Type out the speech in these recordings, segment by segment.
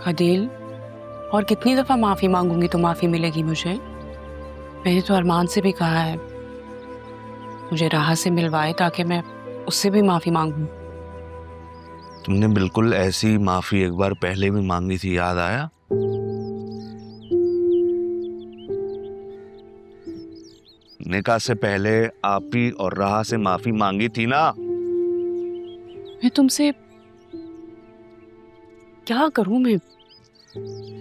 अदील, और कितनी दफा माफी मांगूंगी तो माफी मिलेगी मुझे? मैंने तो अरमान से भी कहा है मुझे राह से मिलवाए ताकि मैं उससे भी माफी मांगूं। तुमने बिल्कुल ऐसी माफी एक बार पहले भी मांगी थी, याद आया? निकाह से पहले आप ही और राह से माफी मांगी थी ना। मैं तुमसे क्या करूं? मैं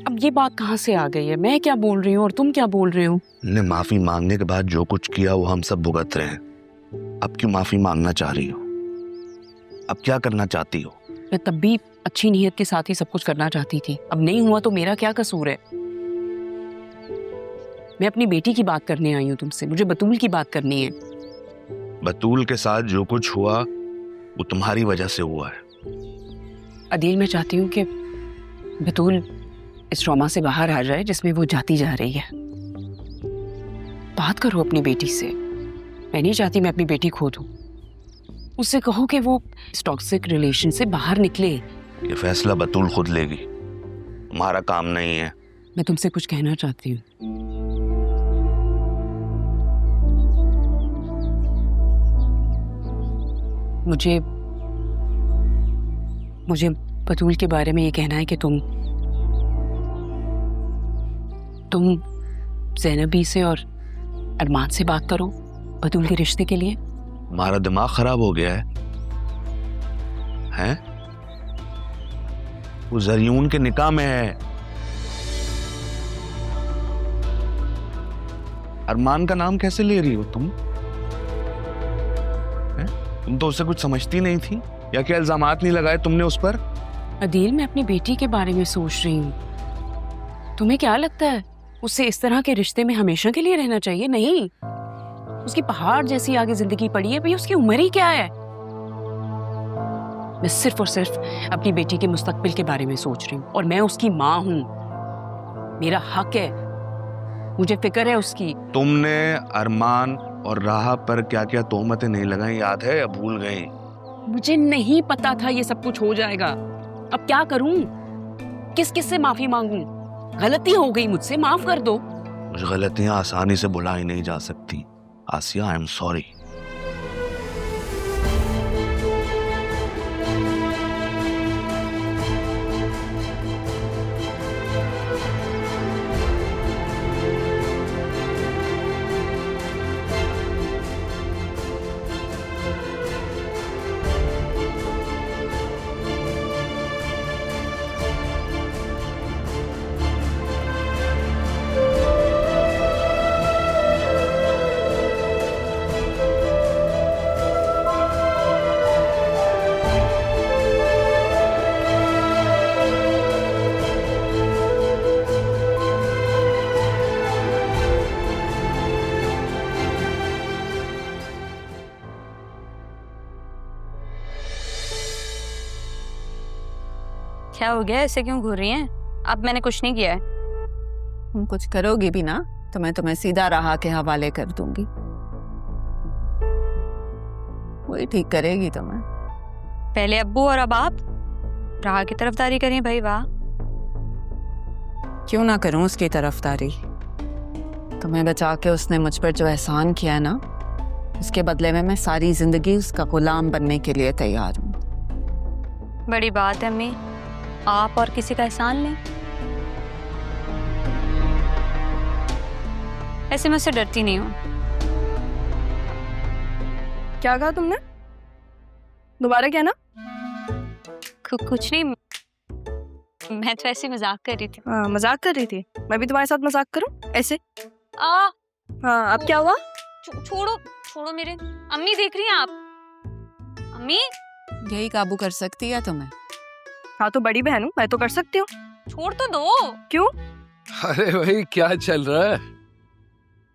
अब ये बात कहां से आ गई है? मैं क्या बोल रही हूँ और तुम क्या बोल रहे हो? ने माफी मांगने के बाद जो कुछ किया वो हम सब भुगत रहे हैं। अब क्यों माफी मांगना चाह रही हो? अब क्या करना चाहती हो? मैं तब भी अच्छी नीयत के साथ ही सब कुछ करना चाहती थी। अब नहीं हुआ तो मेरा क्या कसूर है? मैं अपनी बेटी की बात करने आई हूँ तुमसे। मुझे बतूल की बात करनी है। बतूल के साथ जो कुछ हुआ वो तुम्हारी वजह से हुआ है। अदील, मैं चाहती हूँ कि बतूल इस ट्रॉमा से बाहर आ जाए जिसमें वो जाती जा रही है। बात करो अपनी बेटी से। मैं नहीं चाहती मैं अपनी बेटी खो दूं। उससे कहो कि वो इस टॉक्सिक रिलेशन से बाहर निकले। ये फैसला बतूल खुद लेगी, तुम्हारा काम नहीं है। मैं तुमसे कुछ कहना चाहती हूँ। मुझे मुझे बतूल के बारे में ये कहना है कि तुम ज़ैनबी से और अरमान से बात करो बतूल के रिश्ते के लिए। तुम्हारा दिमाग खराब हो गया है? हैं? वो जरियून के निकाह में है। अरमान का नाम कैसे ले रही हो तुम? हैं? तुम तो उससे कुछ समझती नहीं थी, या क्या इल्जामात नहीं लगाए तुमने उस पर? अदील, मैं अपनी बेटी के बारे में सोच रही हूँ। तुम्हें क्या लगता है उससे इस तरह के रिश्ते में हमेशा के लिए रहना चाहिए? नहीं, उसकी पहाड़ जैसी आगे जिंदगी पड़ी है। भाई उसकी उम्र ही क्या है? मैं सिर्फ और सिर्फ अपनी बेटी के मुस्तकबिल के बारे में सोच रही हूँ, और मैं उसकी माँ हूँ। मेरा हक है, मुझे फिक्र है उसकी। तुमने अरमान और राह पर क्या क्या तोहमतें नहीं लगाई, याद है या भूल गई? मुझे नहीं पता था ये सब कुछ हो जाएगा। अब क्या करूं? किस किस से माफी मांगूं? गलती हो गई मुझसे, माफ कर दो। कुछ गलतियां आसानी से भुलाई नहीं जा सकती आसिया। I am sorry. क्या हो गया? ऐसे क्यों घूर रही हैं? अब मैंने कुछ नहीं किया है। तुम कुछ करोगी भी ना तो मैं तुम्हें सीधा राह के हवाले कर दूंगी। वही ठीक करेगी तुम्हें। पहले अब्बू और अब आप राह की तरफदारी करें। भाई वाह। क्यों ना करूं उसकी तरफदारी? तुम्हें बचा के उसने मुझ पर जो एहसान किया है ना, उसके बदले में मैं सारी जिंदगी उसका गुलाम बनने के लिए तैयार हूं। बड़ी बात है अम्मी, आप और किसी का एहसान लें। ऐसे मैं उससे डरती नहीं हूँ। क्या कहा तुमने? दोबारा क्या ना? कुछ नहीं, मैं तो ऐसे मजाक कर रही थी। मजाक कर रही थी? मैं भी तुम्हारे साथ मजाक करूं ऐसे? हाँ, अब क्या हुआ? छोड़ो छोड़ो मेरे। अम्मी देख रही हैं आप? अम्मी, यही काबू कर सकती है तुम्हें? हाँ तो बड़ी बहन हूँ, मैं तो कर सकती हूँ। छोड़ तो दो। क्यों? अरे भाई क्या चल रहा है?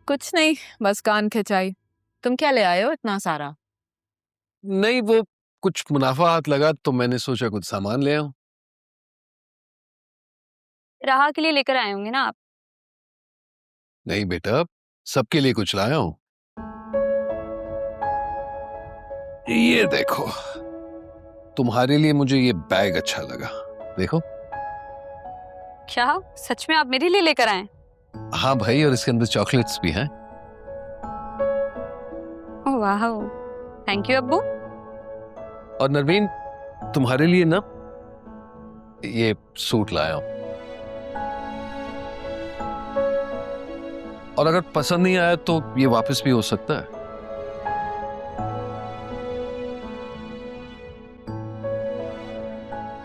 कुछ नहीं, बस कान खिंचाई। तुम क्या ले आए हो इतना सारा? नहीं, वो कुछ मुनाफा हाथ लगा तो मैंने सोचा कुछ सामान ले आऊं। राह के लिए लेकर आए होंगे ना आप? नहीं बेटा, सबके लिए कुछ लाया हूं। ये देखो, तुम्हारे लिए मुझे ये बैग अच्छा लगा। देखो, क्या सच में आप मेरे लिए लेकर आए? हाँ भाई, और इसके अंदर चॉकलेट्स भी हैं। ओह वाह, थैंक यू अब्बू। और नरवीन, तुम्हारे लिए ना ये सूट लाया हूं, और अगर पसंद नहीं आया तो ये वापस भी हो सकता है।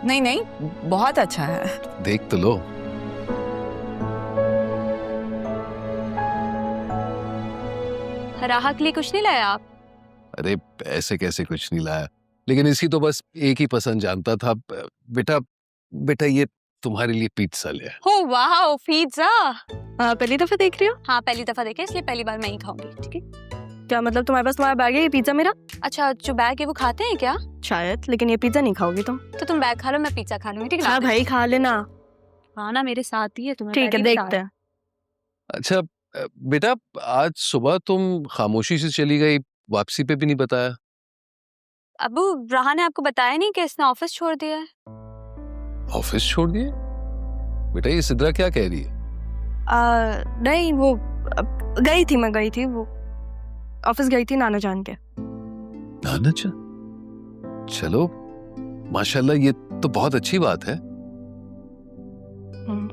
नहीं नहीं, बहुत अच्छा है। देख तो लो। राहा के लिए कुछ नहीं लाया आप? अरे ऐसे कैसे कुछ नहीं लाया, लेकिन इसकी तो बस एक ही पसंद जानता था। बेटा बेटा, ये तुम्हारे लिए पिज्जा ले आया। हो वाह, पिज्जा। पहली दफा देख रही हो? हाँ पहली दफा देखे, इसलिए पहली बार मैं ही खाऊंगी। ठीक है। क्या मतलब तुम्हारे पास तुम्हारा बैग है, ये पिज्जा मेरा? अच्छा, जो बैग है वो खाते हैं क्या? शायद, लेकिन ये पिज्जा नहीं खाओगी तुम। तो तुम बैग खा लो, मैं पिज्जा खा लूंगी। ठीक है हाँ भाई खा लेना। हाँ ना, मेरे साथ ही है तुम्हें। ठीक है, देखते हैं। अच्छा बेटा, आज सुबह तुम खामोशी से चली गई, वापसी पे भी नहीं बताया। अबू, राहा ने आपको बताया नहीं कि इसने ऑफिस छोड़ दिया है? ऑफिस छोड़ दिए? बेटा ये सिद्रा क्या कह रही है? नहीं वो गई थी, मैं गई थी, वो ऑफिस गई थी नाना जान के। नाना जान? चलो माशाल्लाह, ये तो बहुत अच्छी बात है।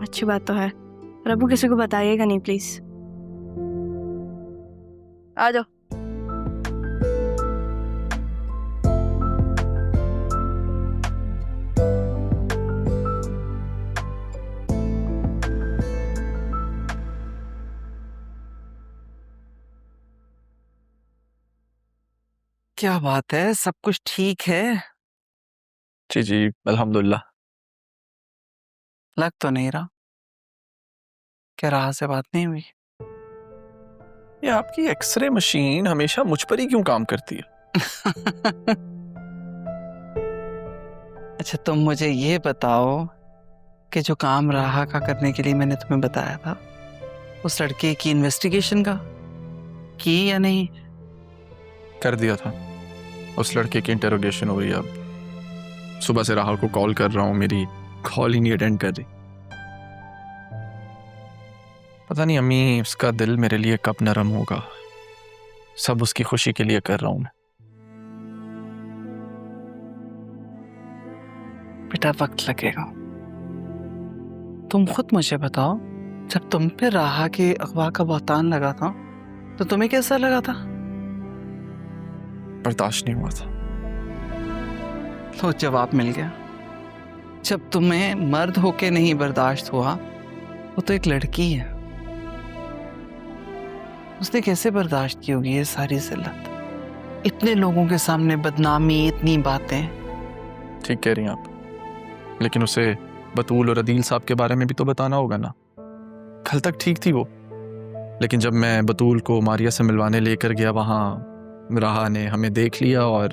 अच्छी बात तो है, पर अबू किसी को बताइएगा नहीं प्लीज। आ जाओ। क्या बात है, सब कुछ ठीक है? जी जी अल्हम्दुलिल्लाह। लग तो नहीं रहा। क्या राह से बात नहीं हुई? ये आपकी एक्सरे मशीन हमेशा मुझ पर ही क्यों काम करती है? अच्छा तुम मुझे ये बताओ कि जो काम राहा का करने के लिए मैंने तुम्हें बताया था, उस लड़के की इन्वेस्टिगेशन का की या नहीं? कर दिया था। उस लड़के की इंटेरोगेशन हो रही है अब। सुबह से राहुल को कॉल कर रहा हूँ, मेरी कॉल ही नहीं अटेंड कर रही। पता नहीं अम्मी, उसका दिल मेरे लिए कब नरम होगा। सब उसकी खुशी के लिए कर रहा हूँ मैं। बेटा वक्त लगेगा। तुम खुद मुझे बताओ, जब तुम पे राहा के अगवा का बहतान लगा था तो तुम्हें कैसा लगा था? बर्दाश्त नहीं हुआ था। लो जवाब मिल गया। जब तुम्हें मर्द होके नहीं बर्दाश्त हुआ, वो तो एक लड़की है। उसने कैसे बर्दाश्त की होगी ये सारी जिल्लत? इतने लोगों के सामने बदनामी, इतनी बातें। ठीक कह रही हैं आप, लेकिन उसे बतूल और अदील साहब के बारे में भी तो बताना होगा ना। कल तक ठीक थी वो, लेकिन जब मैं बतूल को मारिया से मिलवाने लेकर गया, वहाँ राहा ने हमें देख लिया और